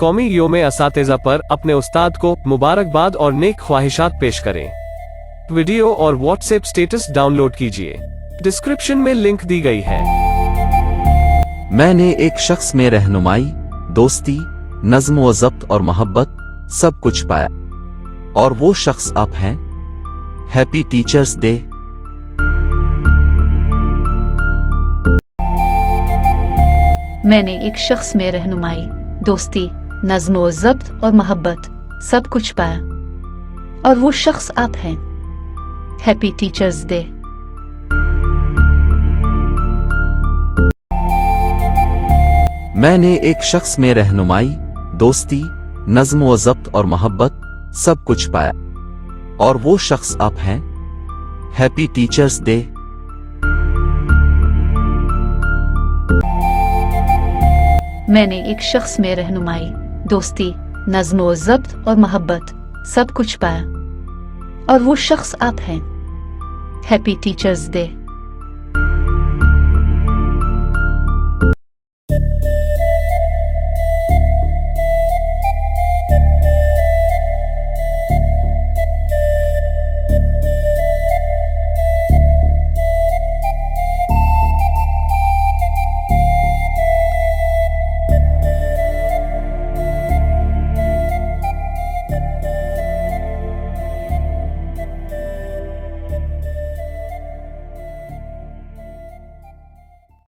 कौमी योम असातिज़ा पर अपने उस्ताद को मुबारकबाद और नेक ख्वाहिशात पेश करें। वीडियो और व्हाट्सएप स्टेटस डाउनलोड कीजिए, डिस्क्रिप्शन में लिंक दी गई है। मैंने एक शख्स में रहनुमाई, दोस्ती, नज़्म व ज़ब्त और मोहब्बत सब कुछ पाया, और वो शख्स आप हैं। Happy teachers day. मैंने एक शख्स में रहनुमाई, दोस्ती, नज़्म व ज़ब्त और मोहब्बत सब कुछ पाया, और वो शख्स आप हैं। Happy teachers day. मैंने एक शख्स में रहनुमाई, दोस्ती, नज़्म व ज़ब्त और मोहब्बत सब कुछ पाया, और वो शख्स आप हैं। Happy teachers day. मैंने एक शख्स में रहनुमाई, दोस्ती, नज़्म व ज़ब्त और मोहब्बत सब कुछ पाया, और वो शख्स आप हैं। Happy teachers day.